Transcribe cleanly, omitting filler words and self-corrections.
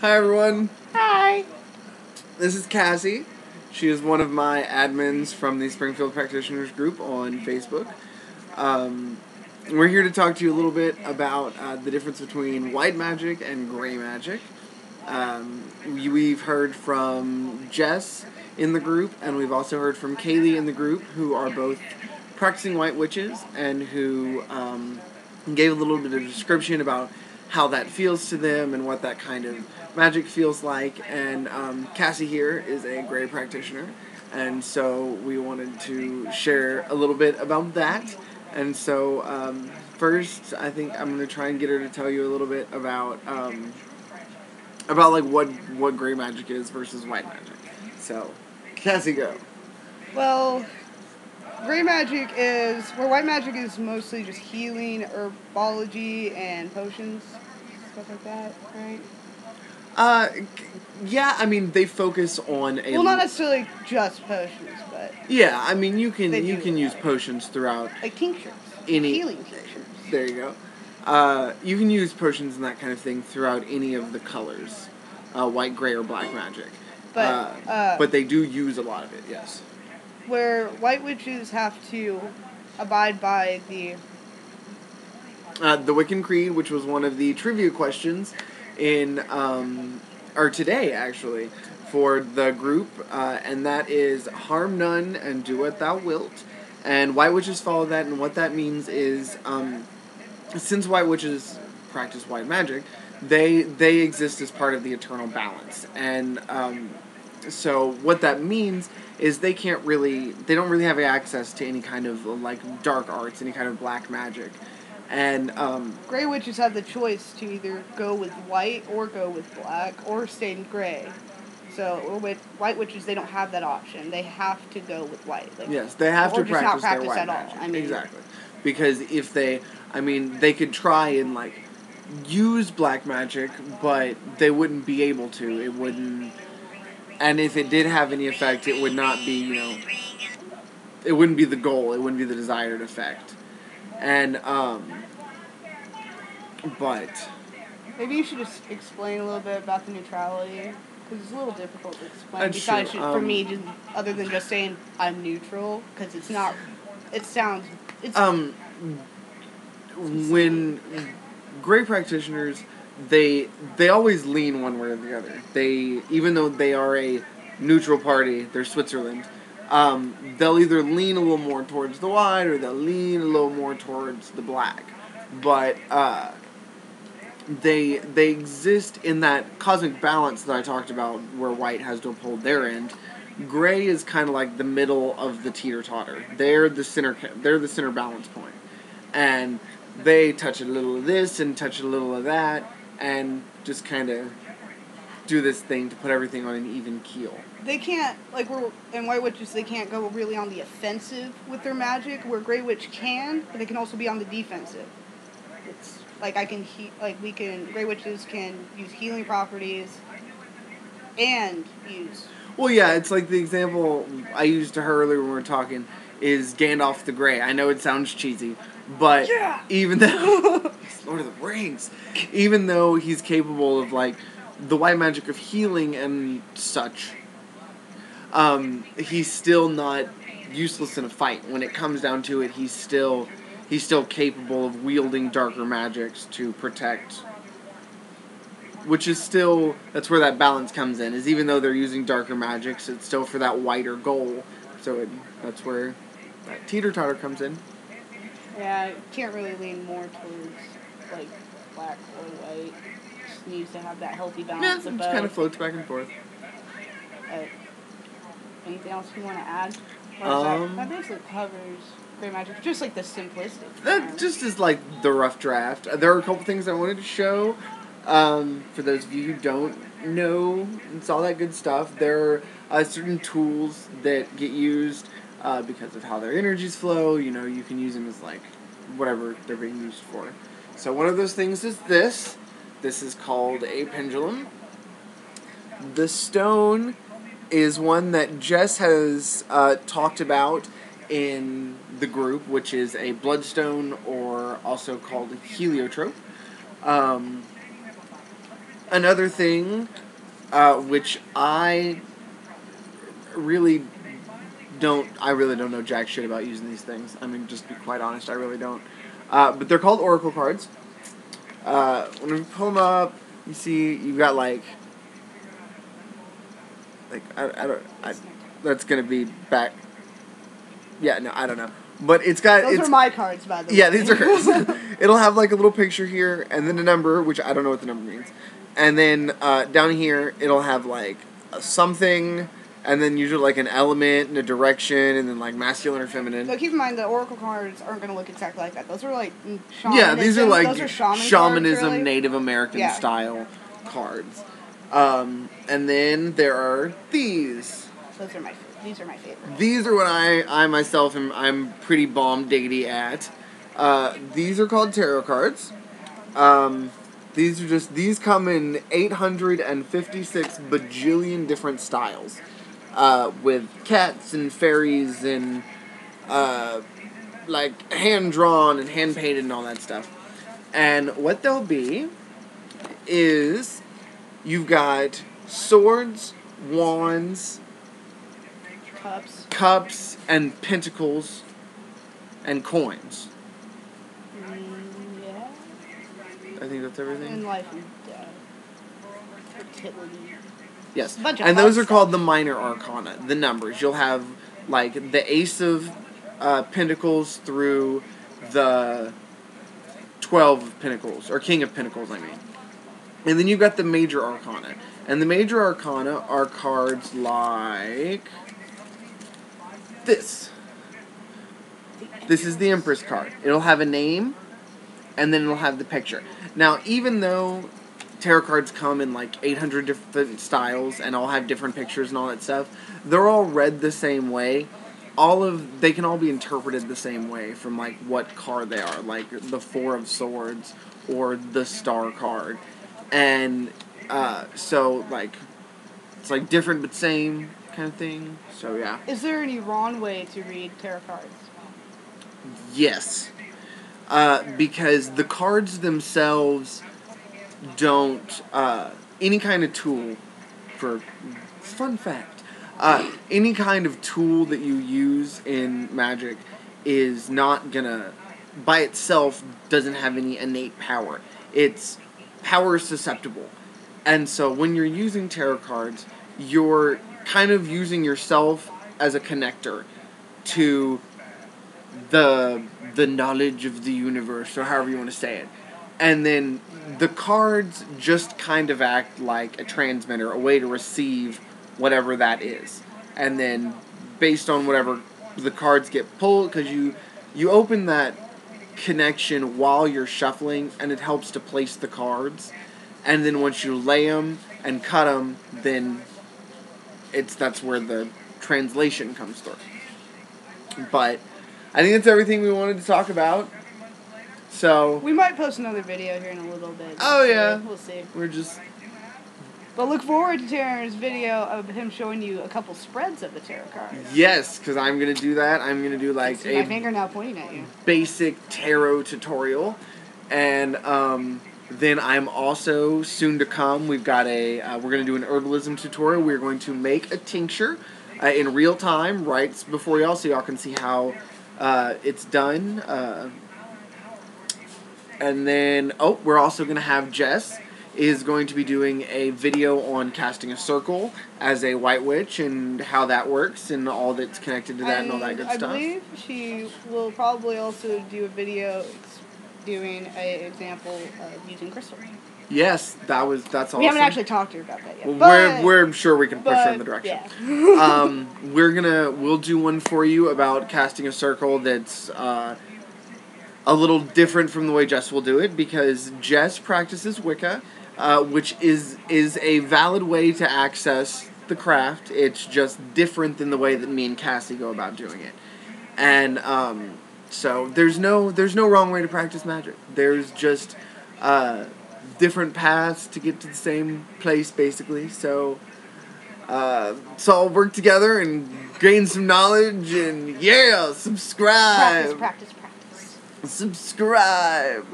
Hi everyone, Hi. this is Cassie. She is one of my admins from the Springfield Practitioners group on Facebook. We're here to talk to you a little bit about the difference between white magic and gray magic. We've heard from Jess in the group, and we've also heard from Kaylee in the group, who are both practicing white witches and who gave a little bit of description about how that feels to them and what that kind of magic feels like. And Cassie here is a gray practitioner, and so we wanted to share a little bit about that. And so first, I think I'm going to try and get her to tell you a little bit about like what gray magic is versus white magic. So, Cassie, go. Well, gray magic is where white magic is mostly just healing, herbology, and potions, stuff like that, right? Yeah, I mean they focus on a. Well, not necessarily just potions, but yeah, I mean you can They do, use right. potions throughout like tinctures, any. healing tinctures. There you go. You can use potions and that kind of thing throughout any of the colors, white, gray, or black magic. But they do use a lot of it. Yes. Where white witches have to abide by the The Wiccan Creed, which was one of the trivia questions in, or today actually, for the group, and that is harm none and do what thou wilt. And white witches follow that, and what that means is, since white witches practice white magic, they exist as part of the eternal balance. And so what that means is they don't really have access to any kind of like dark arts, any kind of black magic. And gray witches have the choice to either go with white or go with black or stay in gray. So with white witches, they don't have that option. They have to go with white. Yes, they have to just not practice their white at magic. all. I mean, exactly. Because if they could try and like use black magic, but they wouldn't be able to. It wouldn't, and if it did have any effect, it would not be, it wouldn't be the goal. It wouldn't be the desired effect. And but maybe you should just explain a little bit about the neutrality, because it's a little difficult to explain. That's Besides, true. for me, just other than just saying I'm neutral, because it's not. It sounds. It's when gray practitioners, they always lean one way or the other. Even though they are a neutral party, they're Switzerland. They'll either lean a little more towards the white or they'll lean a little more towards the black. But they exist in that cosmic balance that I talked about, where white has to uphold their end. Gray is kind of like the middle of the teeter-totter. They're the center balance point. And they touch a little of this and touch a little of that and just kind of do this thing to put everything on an even keel. They can't, in white witches, they can't go really on the offensive with their magic, where gray witch can, but they can also be on the defensive. It's like gray witches can use healing properties and use. Well, yeah, it's like the example I used to her earlier when we were talking is Gandalf the Grey. I know it sounds cheesy, but even though Lord of the Rings, even though he's capable of like the white magic of healing and such, he's still not useless in a fight. When it comes down to it, he's still capable of wielding darker magics to protect. Which is still, that's where that balance comes in, is even though they're using darker magics, it's still for that wider goal. So that's where that teeter-totter comes in. Yeah, it can't really lean more towards, black or white. It just needs to have that healthy balance of both. It just kind of floats back and forth. Anything else you want to add? That basically covers gray magic, just like the simplistic. That just is like the rough draft. There are a couple things I wanted to show. For those of you who don't know, it's all that good stuff. There are certain tools that get used because of how their energies flow. You can use them as like whatever they're being used for. So one of those things is this. This is called a pendulum. The stone is one that Jess has talked about in the group, which is a bloodstone, or also called heliotrope. another thing, which I really don't know jack shit about using these things. I mean, just to be quite honest, I really don't. But they're called oracle cards. When you pull them up, you see you've got like that's gonna be back. Yeah, no, I don't know. But it's got... Those are my cards, by the way. Yeah, these are hers. It'll have like a little picture here, and then a number, which I don't know what the number means. And then down here, it'll have like a something, and then usually like an element and a direction, and then like masculine or feminine. So keep in mind, the oracle cards aren't going to look exactly like that. Those are like shamanism. Yeah, these are like those are shamanism, cards, really. Native American style cards. And then there are these. These are my favorite. These are what I myself I'm pretty bomb diggity at. These are called tarot cards. These come in 856 bajillion different styles. With cats and fairies and like hand drawn and hand painted and all that stuff. And what they'll be is you've got swords, wands, cups and pentacles and coins. Yeah. I think that's everything. And life and death. Fertility. Yes. And those are called the minor arcana, the numbers. You'll have like the ace of pentacles through the 12 of pentacles, or king of pentacles, I mean. And then you've got the major arcana. And the major arcana are cards like this. This is the Empress card. It'll have a name, and then it'll have the picture. Now, even though tarot cards come in like 800 different styles and all have different pictures and all that stuff, they're all read the same way. They can all be interpreted the same way from like what card they are, like the Four of Swords or the Star card. And so like it's like different but same kind of thing. So yeah. Is there any wrong way to read tarot cards? Yes. Because the cards themselves don't any kind of tool for fun fact. Any kind of tool that you use in Magic is not gonna by itself doesn't have any innate power. It's power susceptible. And so when you're using tarot cards, you're kind of using yourself as a connector to the knowledge of the universe, or however you want to say it. And then the cards just kind of act like a transmitter, a way to receive whatever that is. And then based on whatever the cards get pulled, because you open that connection while you're shuffling, and it helps to place the cards. And then once you lay them and cut them, then that's where the translation comes through. But I think that's everything we wanted to talk about. So we might post another video here in a little bit. Oh yeah, we'll see. But look forward to Taryn's video of him showing you a couple spreads of the tarot cards. Yes, because I'm gonna do that. I'm gonna do like my finger now pointing at you. Basic tarot tutorial, and then I'm also soon to come. We've got we're gonna do an herbalism tutorial. We're going to make a tincture in real time, right before y'all, so y'all can see how it's done. And then we're also gonna have Jess is going to be doing a video on casting a circle as a white witch and how that works and all that's connected to that and all that good stuff. I believe she will probably also do a video doing an example of using crystals. Yes, that's awesome. We haven't actually talked to her about that yet. Well, we're sure we can push her in the direction. Yeah. We'll do one for you about casting a circle that's a little different from the way Jess will do it, because Jess practices Wicca, which is a valid way to access the craft. It's just different than the way that me and Cassie go about doing it. And so there's no wrong way to practice magic. There's just different paths to get to the same place, basically. So all work together and gain some knowledge, and subscribe. Practice. Subscribe.